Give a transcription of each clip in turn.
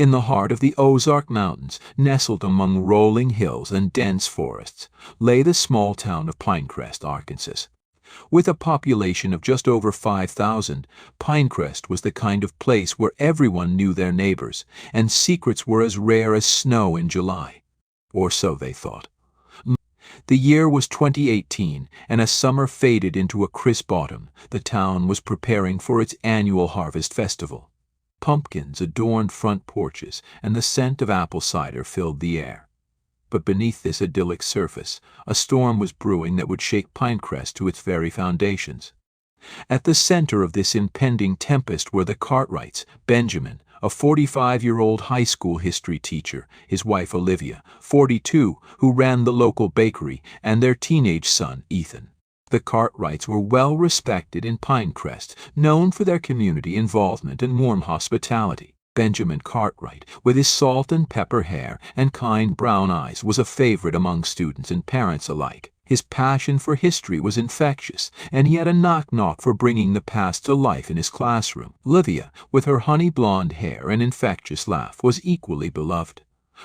In the heart of the Ozark Mountains, nestled among rolling hills and dense forests, lay the small town of Pinecrest, Arkansas. With a population of just over 5,000, Pinecrest was the kind of place where everyone knew their neighbors, and secrets were as rare as snow in July. Or so they thought. The year was 2018, and as summer faded into a crisp autumn, the town was preparing for its annual harvest festival. Pumpkins adorned front porches, and the scent of apple cider filled the air. But beneath this idyllic surface, a storm was brewing that would shake Pinecrest to its very foundations. At the center of this impending tempest were the Cartwrights, Benjamin, a 45-year-old high school history teacher, his wife Olivia, 42, who ran the local bakery, and their teenage son, Ethan. The Cartwrights were well respected in Pinecrest, known for their community involvement and warm hospitality. Benjamin Cartwright, with his salt and pepper hair and kind brown eyes, was a favorite among students and parents alike. His passion for history was infectious, and he had a knock-knock for bringing the past to life in his classroom. Olivia, with her honey-blonde hair and infectious laugh, was equally beloved.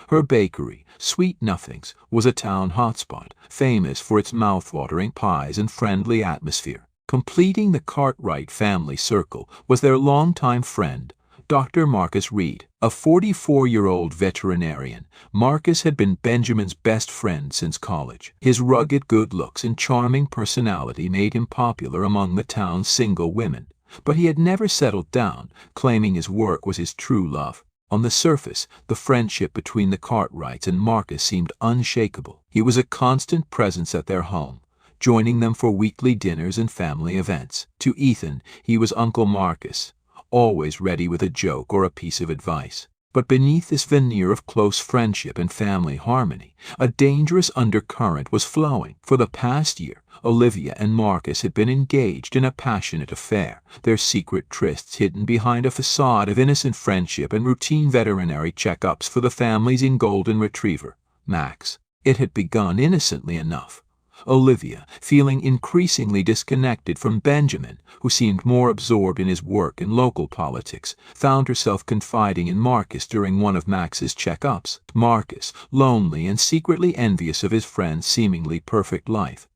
Her bakery, Sweet Nothings, was a town hotspot, famous for its mouth-watering pies and friendly atmosphere. Completing the Cartwright family circle was their longtime friend, Dr. Marcus Reed, a 44-year-old veterinarian. Marcus had been Benjamin's best friend since college. His rugged good looks and charming personality made him popular among the town's single women, but he had never settled down, claiming his work was his true love. On the surface, the friendship between the Cartwrights and Marcus seemed unshakable. He was a constant presence at their home, joining them for weekly dinners and family events. To Ethan, he was Uncle Marcus, always ready with a joke or a piece of advice. But beneath this veneer of close friendship and family harmony, a dangerous undercurrent was flowing. For the past year, Olivia and Marcus had been engaged in a passionate affair, their secret trysts hidden behind a facade of innocent friendship and routine veterinary checkups for the family's golden retriever, Max. It had begun innocently enough. Olivia, feeling increasingly disconnected from Benjamin, who seemed more absorbed in his work and local politics, found herself confiding in Marcus during one of Max's checkups. Marcus, lonely and secretly envious of his friend's seemingly perfect life,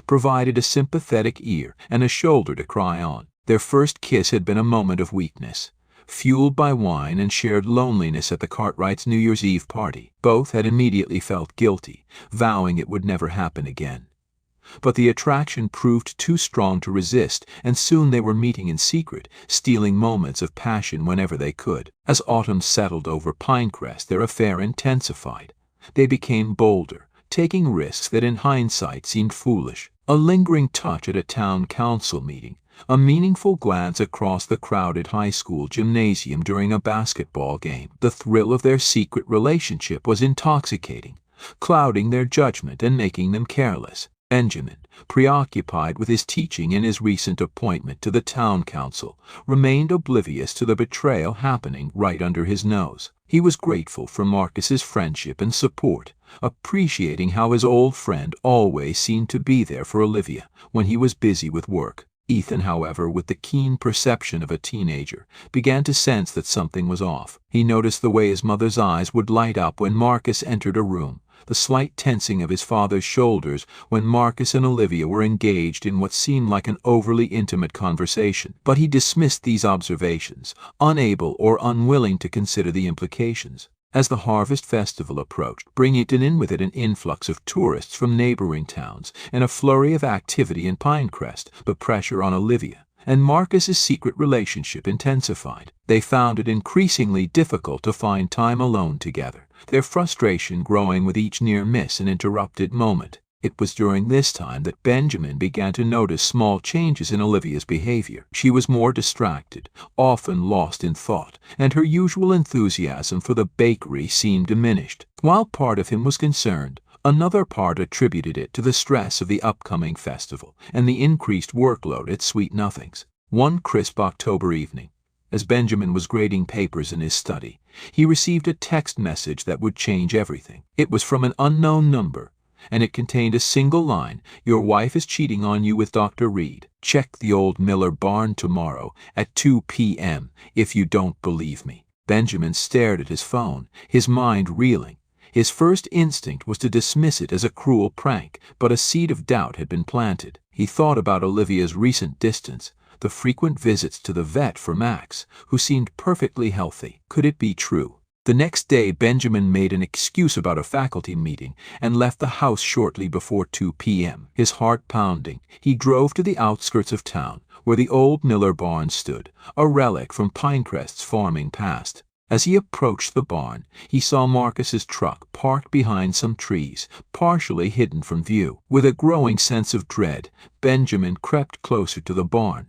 provided a sympathetic ear and a shoulder to cry on. Their first kiss had been a moment of weakness, fueled by wine and shared loneliness at the Cartwrights' New Year's Eve party. Both had immediately felt guilty, vowing it would never happen again. But the attraction proved too strong to resist, and soon they were meeting in secret, stealing moments of passion whenever they could. As autumn settled over Pinecrest, their affair intensified. They became bolder, taking risks that in hindsight seemed foolish. A lingering touch at a town council meeting, a meaningful glance across the crowded high school gymnasium during a basketball game. The thrill of their secret relationship was intoxicating, clouding their judgment and making them careless. Benjamin, preoccupied with his teaching and his recent appointment to the town council, remained oblivious to the betrayal happening right under his nose. He was grateful for Marcus's friendship and support, appreciating how his old friend always seemed to be there for Olivia when he was busy with work. Ethan, however, with the keen perception of a teenager, began to sense that something was off. He noticed the way his mother's eyes would light up when Marcus entered a room, the slight tensing of his father's shoulders when Marcus and Olivia were engaged in what seemed like an overly intimate conversation. But he dismissed these observations, unable or unwilling to consider the implications. As the harvest festival approached, bringing in with it an influx of tourists from neighboring towns and a flurry of activity in Pinecrest, the pressure on Olivia and Marcus's secret relationship intensified. They found it increasingly difficult to find time alone together, their frustration growing with each near miss and interrupted moment. It was during this time that Benjamin began to notice small changes in Olivia's behavior. She was more distracted, often lost in thought, and her usual enthusiasm for the bakery seemed diminished. While part of him was concerned, another part attributed it to the stress of the upcoming festival and the increased workload at Sweet Nothings. One crisp October evening, as Benjamin was grading papers in his study, he received a text message that would change everything. It was from an unknown number, and it contained a single line: "Your wife is cheating on you with Dr. Reed. Check the old Miller barn tomorrow at 2 p.m. if you don't believe me." Benjamin stared at his phone, his mind reeling. His first instinct was to dismiss it as a cruel prank, but a seed of doubt had been planted. He thought about Olivia's recent distance, the frequent visits to the vet for Max, who seemed perfectly healthy. Could it be true? The next day, Benjamin made an excuse about a faculty meeting and left the house shortly before 2 p.m. His heart pounding, he drove to the outskirts of town, where the old Miller barn stood, a relic from Pinecrest's farming past. As he approached the barn, he saw Marcus's truck parked behind some trees, partially hidden from view. With a growing sense of dread, Benjamin crept closer to the barn.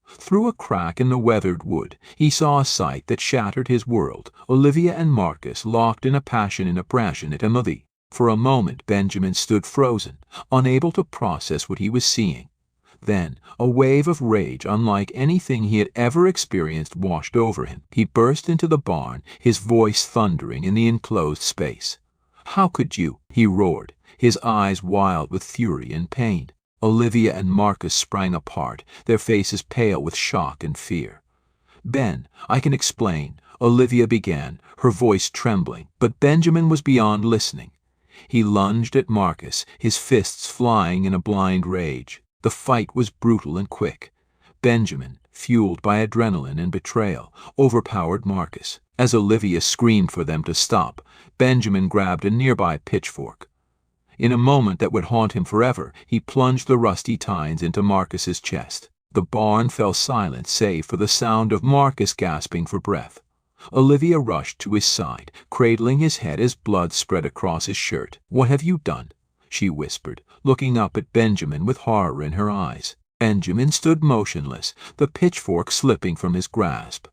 Through a crack in the weathered wood, he saw a sight that shattered his world. Olivia and Marcus locked in a passionate embrace. For a moment, Benjamin stood frozen, unable to process what he was seeing. Then, a wave of rage unlike anything he had ever experienced washed over him. He burst into the barn, his voice thundering in the enclosed space. "How could you?" he roared, his eyes wild with fury and pain. Olivia and Marcus sprang apart, their faces pale with shock and fear. "Ben, I can explain," Olivia began, her voice trembling, but Benjamin was beyond listening. He lunged at Marcus, his fists flying in a blind rage. The fight was brutal and quick. Benjamin, fueled by adrenaline and betrayal, overpowered Marcus. As Olivia screamed for them to stop, Benjamin grabbed a nearby pitchfork. In a moment that would haunt him forever, he plunged the rusty tines into Marcus's chest. The barn fell silent save for the sound of Marcus gasping for breath. Olivia rushed to his side, cradling his head as blood spread across his shirt. "What have you done?" she whispered, looking up at Benjamin with horror in her eyes. Benjamin stood motionless, the pitchfork slipping from his grasp.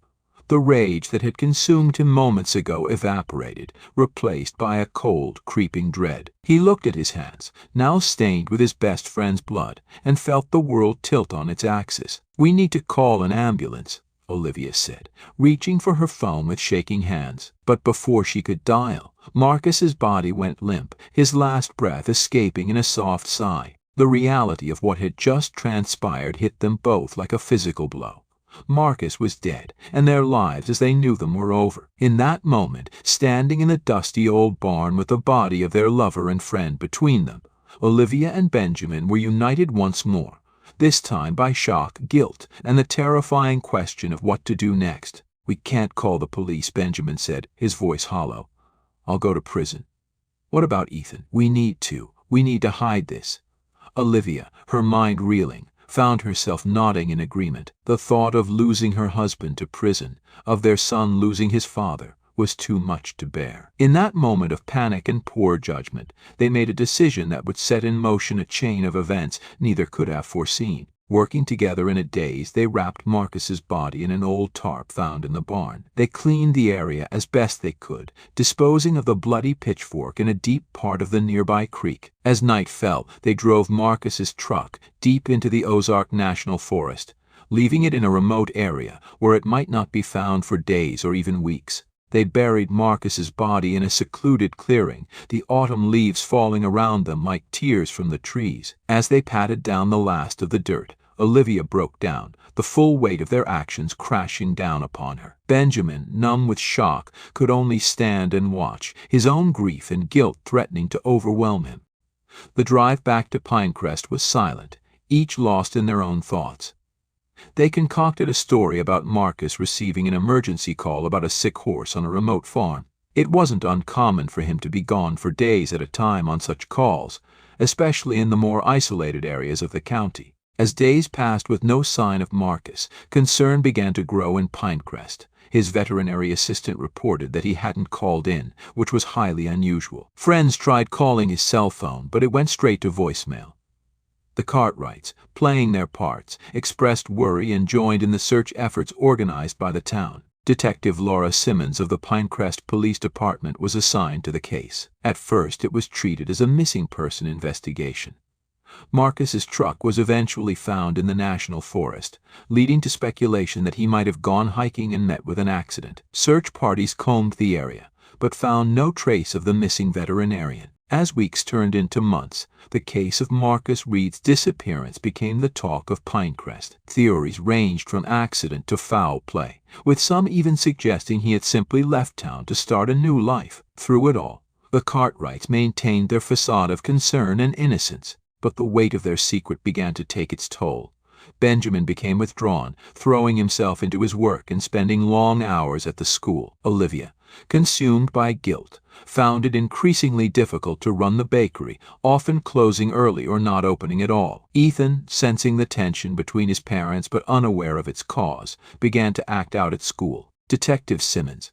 The rage that had consumed him moments ago evaporated, replaced by a cold, creeping dread. He looked at his hands, now stained with his best friend's blood, and felt the world tilt on its axis. "We need to call an ambulance," Olivia said, reaching for her phone with shaking hands. But before she could dial, Marcus's body went limp, his last breath escaping in a soft sigh. The reality of what had just transpired hit them both like a physical blow. Marcus was dead, and their lives as they knew them were over. In that moment, standing in the dusty old barn with the body of their lover and friend between them, Olivia and Benjamin were united once more, this time by shock, guilt, and the terrifying question of what to do next. "We can't call the police," Benjamin said, his voice hollow. "I'll go to prison." "What about Ethan?" We need to hide this." Olivia, her mind reeling, found herself nodding in agreement. The thought of losing her husband to prison, of their son losing his father, was too much to bear. In that moment of panic and poor judgment, they made a decision that would set in motion a chain of events neither could have foreseen. Working together in a daze, they wrapped Marcus's body in an old tarp found in the barn. They cleaned the area as best they could, disposing of the bloody pitchfork in a deep part of the nearby creek. As night fell, they drove Marcus's truck deep into the Ozark National Forest, leaving it in a remote area where it might not be found for days or even weeks. They buried Marcus's body in a secluded clearing, the autumn leaves falling around them like tears from the trees. As they patted down the last of the dirt, Olivia broke down, the full weight of their actions crashing down upon her. Benjamin, numb with shock, could only stand and watch, his own grief and guilt threatening to overwhelm him. The drive back to Pinecrest was silent, each lost in their own thoughts. They concocted a story about Marcus receiving an emergency call about a sick horse on a remote farm. It wasn't uncommon for him to be gone for days at a time on such calls, especially in the more isolated areas of the county. As days passed with no sign of Marcus, concern began to grow in Pinecrest. His veterinary assistant reported that he hadn't called in, which was highly unusual. Friends tried calling his cell phone, but it went straight to voicemail. The Cartwrights, playing their parts, expressed worry and joined in the search efforts organized by the town. Detective Laura Simmons of the Pinecrest Police Department was assigned to the case. At first, it was treated as a missing person investigation. Marcus's truck was eventually found in the national forest, leading to speculation that he might have gone hiking and met with an accident. Search parties combed the area, but found no trace of the missing veterinarian. As weeks turned into months, the case of Marcus Reed's disappearance became the talk of Pinecrest. Theories ranged from accident to foul play, with some even suggesting he had simply left town to start a new life. Through it all, the Cartwrights maintained their facade of concern and innocence, but the weight of their secret began to take its toll. Benjamin became withdrawn, throwing himself into his work and spending long hours at the school. Olivia, consumed by guilt, found it increasingly difficult to run the bakery, often closing early or not opening at all. Ethan, sensing the tension between his parents but unaware of its cause, began to act out at school. Detective Simmons,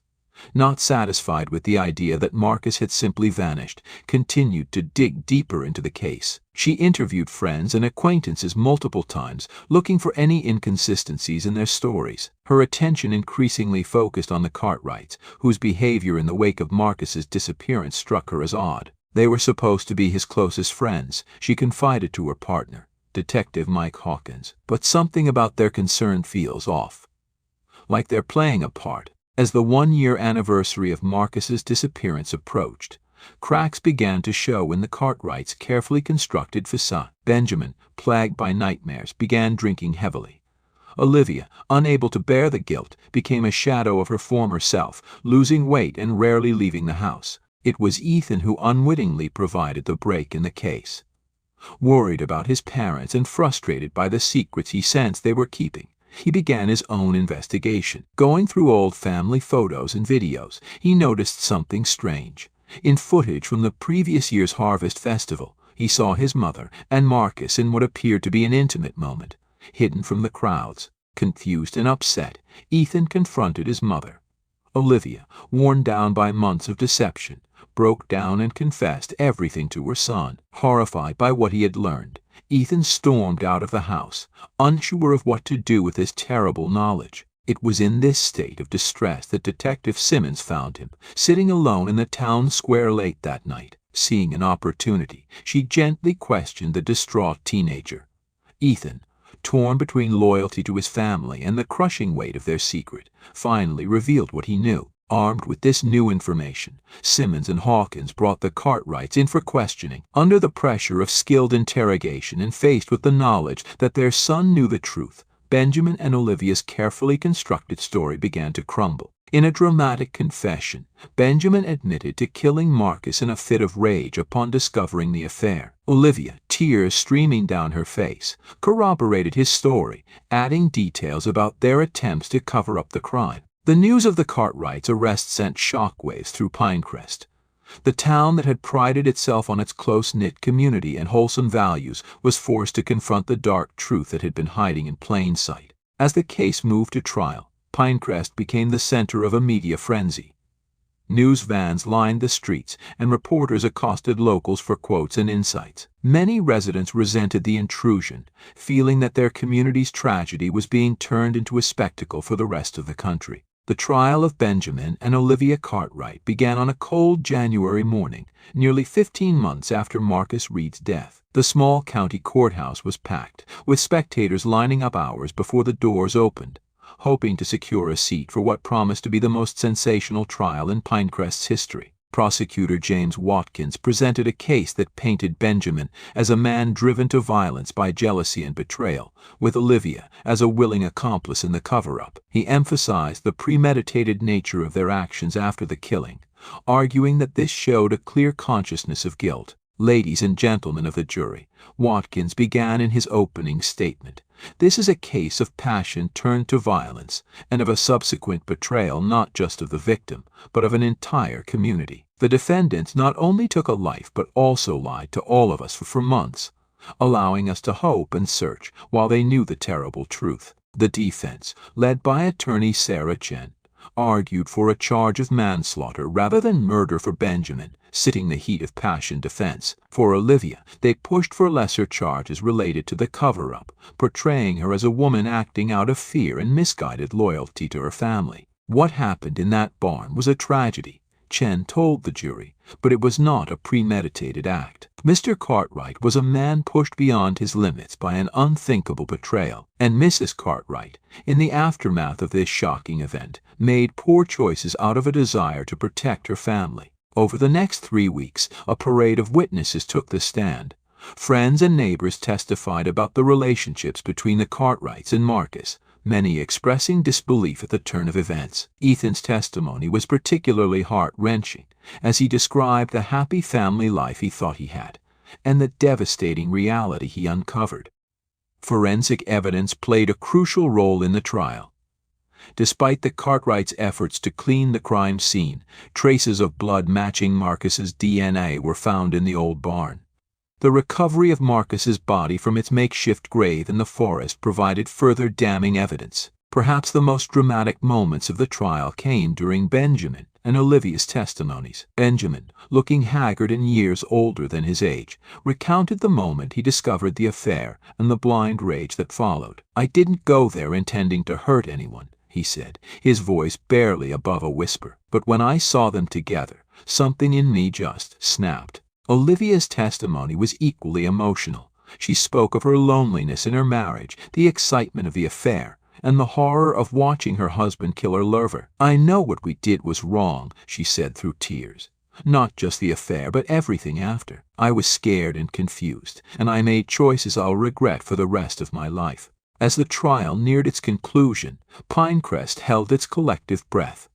not satisfied with the idea that Marcus had simply vanished, continued to dig deeper into the case. She interviewed friends and acquaintances multiple times, looking for any inconsistencies in their stories. Her attention increasingly focused on the Cartwrights, whose behavior in the wake of Marcus's disappearance struck her as odd. They were supposed to be his closest friends, she confided to her partner, Detective Mike Hawkins. But something about their concern feels off, like they're playing a part. As the one-year anniversary of Marcus's disappearance approached, cracks began to show in the Cartwrights' carefully constructed facade. Benjamin, plagued by nightmares, began drinking heavily. Olivia, unable to bear the guilt, became a shadow of her former self, losing weight and rarely leaving the house. It was Ethan who unwittingly provided the break in the case. Worried about his parents and frustrated by the secrets he sensed they were keeping, he began his own investigation. Going through old family photos and videos, he noticed something strange. In footage from the previous year's Harvest Festival, he saw his mother and Marcus in what appeared to be an intimate moment, hidden from the crowds. Confused and upset, Ethan confronted his mother. Olivia, worn down by months of deception, broke down and confessed everything to her son. Horrified by what he had learned, Ethan stormed out of the house, unsure of what to do with his terrible knowledge. It was in this state of distress that Detective Simmons found him, sitting alone in the town square late that night. Seeing an opportunity, she gently questioned the distraught teenager. Ethan, torn between loyalty to his family and the crushing weight of their secret, finally revealed what he knew. Armed with this new information, Simmons and Hawkins brought the Cartwrights in for questioning. Under the pressure of skilled interrogation and faced with the knowledge that their son knew the truth, Benjamin and Olivia's carefully constructed story began to crumble. In a dramatic confession, Benjamin admitted to killing Marcus in a fit of rage upon discovering the affair. Olivia, tears streaming down her face, corroborated his story, adding details about their attempts to cover up the crime. The news of the Cartwrights' arrest sent shockwaves through Pinecrest. The town that had prided itself on its close-knit community and wholesome values was forced to confront the dark truth that had been hiding in plain sight. As the case moved to trial, Pinecrest became the center of a media frenzy. News vans lined the streets, and reporters accosted locals for quotes and insights. Many residents resented the intrusion, feeling that their community's tragedy was being turned into a spectacle for the rest of the country. The trial of Benjamin and Olivia Cartwright began on a cold January morning, nearly 15 months after Marcus Reed's death. The small county courthouse was packed, with spectators lining up hours before the doors opened, hoping to secure a seat for what promised to be the most sensational trial in Pinecrest's history. Prosecutor James Watkins presented a case that painted Benjamin as a man driven to violence by jealousy and betrayal, with Olivia as a willing accomplice in the cover-up. He emphasized the premeditated nature of their actions after the killing, arguing that this showed a clear consciousness of guilt. Ladies and gentlemen of the jury, Watkins began in his opening statement. This is a case of passion turned to violence, and of a subsequent betrayal not just of the victim, but of an entire community. The defendants not only took a life but also lied to all of us for months, allowing us to hope and search while they knew the terrible truth. The defense, led by attorney Sarah Chen, argued for a charge of manslaughter rather than murder for Benjamin, sitting the heat of passion defense. For Olivia, they pushed for lesser charges related to the cover-up, portraying her as a woman acting out of fear and misguided loyalty to her family. What happened in that barn was a tragedy, Chen told the jury, but it was not a premeditated act. Mr. Cartwright was a man pushed beyond his limits by an unthinkable betrayal, and Mrs. Cartwright, in the aftermath of this shocking event, made poor choices out of a desire to protect her family. Over the next 3 weeks, a parade of witnesses took the stand. Friends and neighbors testified about the relationships between the Cartwrights and Marcus, many expressing disbelief at the turn of events. Ethan's testimony was particularly heart-wrenching, as he described the happy family life he thought he had, and the devastating reality he uncovered. Forensic evidence played a crucial role in the trial. Despite the Cartwrights' efforts to clean the crime scene, traces of blood matching Marcus's DNA were found in the old barn. The recovery of Marcus's body from its makeshift grave in the forest provided further damning evidence. Perhaps the most dramatic moments of the trial came during Benjamin and Olivia's testimonies. Benjamin, looking haggard and years older than his age, recounted the moment he discovered the affair and the blind rage that followed. "I didn't go there intending to hurt anyone," he said, his voice barely above a whisper. "But when I saw them together, something in me just snapped." Olivia's testimony was equally emotional. She spoke of her loneliness in her marriage, the excitement of the affair, and the horror of watching her husband kill her lover. "I know what we did was wrong," she said through tears. "Not just the affair, but everything after. I was scared and confused, and I made choices I'll regret for the rest of my life." As the trial neared its conclusion, Pinecrest held its collective breath.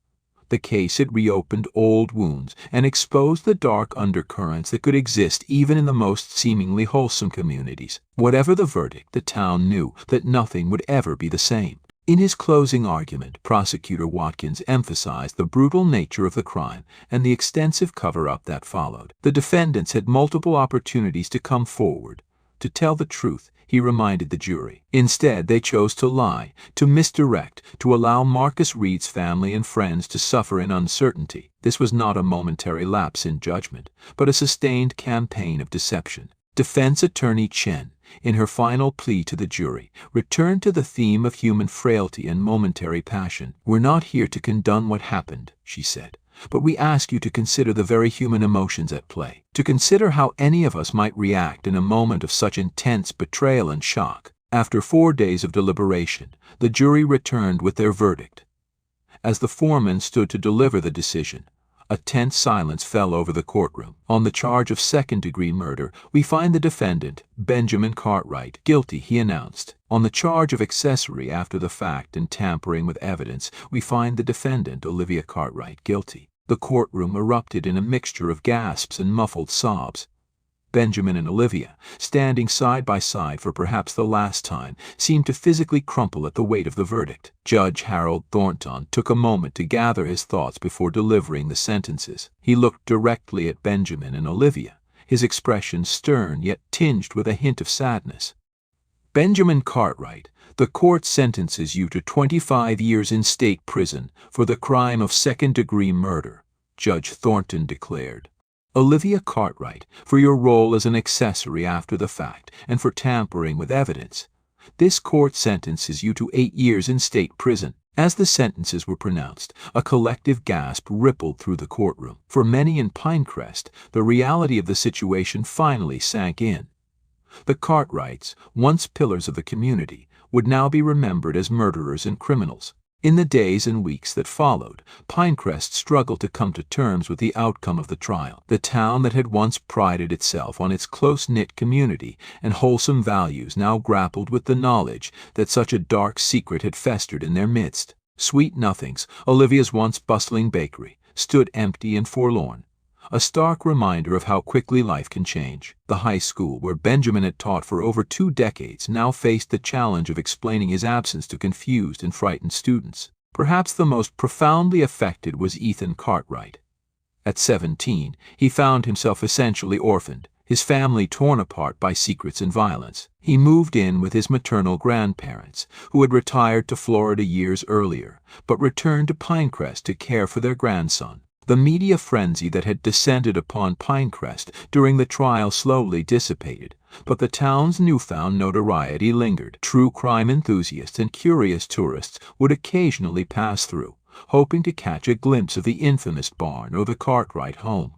The case had reopened old wounds and exposed the dark undercurrents that could exist even in the most seemingly wholesome communities. Whatever the verdict, the town knew that nothing would ever be the same. In his closing argument, Prosecutor Watkins emphasized the brutal nature of the crime and the extensive cover-up that followed. The defendants had multiple opportunities to come forward, to tell the truth, he reminded the jury. Instead, they chose to lie, to misdirect, to allow Marcus Reed's family and friends to suffer in uncertainty. This was not a momentary lapse in judgment, but a sustained campaign of deception. Defense attorney Chen, in her final plea to the jury, returned to the theme of human frailty and momentary passion. "We're not here to condone what happened," she said, "but we ask you to consider the very human emotions at play, to consider how any of us might react in a moment of such intense betrayal and shock." After 4 days of deliberation, the jury returned with their verdict. As the foreman stood to deliver the decision, a tense silence fell over the courtroom. "On the charge of second-degree murder, we find the defendant, Benjamin Cartwright, guilty," he announced. "On the charge of accessory after the fact and tampering with evidence, we find the defendant, Olivia Cartwright, guilty." The courtroom erupted in a mixture of gasps and muffled sobs. Benjamin and Olivia, standing side by side for perhaps the last time, seemed to physically crumple at the weight of the verdict. Judge Harold Thornton took a moment to gather his thoughts before delivering the sentences. He looked directly at Benjamin and Olivia, his expression stern yet tinged with a hint of sadness. "Benjamin Cartwright, the court sentences you to 25 years in state prison for the crime of second-degree murder," Judge Thornton declared. "Olivia Cartwright, for your role as an accessory after the fact and for tampering with evidence. This court sentences you to 8 years in state prison." As the sentences were pronounced, a collective gasp rippled through the courtroom. For many in Pinecrest, the reality of the situation finally sank in. The Cartwrights, once pillars of the community, would now be remembered as murderers and criminals. In the days and weeks that followed, Pinecrest struggled to come to terms with the outcome of the trial. The town that had once prided itself on its close-knit community and wholesome values now grappled with the knowledge that such a dark secret had festered in their midst. Sweet Nothings, Olivia's once bustling bakery, stood empty and forlorn, a stark reminder of how quickly life can change. The high school where Benjamin had taught for over 2 decades now faced the challenge of explaining his absence to confused and frightened students. Perhaps the most profoundly affected was Ethan Cartwright. At 17, he found himself essentially orphaned, his family torn apart by secrets and violence. He moved in with his maternal grandparents, who had retired to Florida years earlier, but returned to Pinecrest to care for their grandson. The media frenzy that had descended upon Pinecrest during the trial slowly dissipated, but the town's newfound notoriety lingered. True crime enthusiasts and curious tourists would occasionally pass through, hoping to catch a glimpse of the infamous barn or the Cartwright home.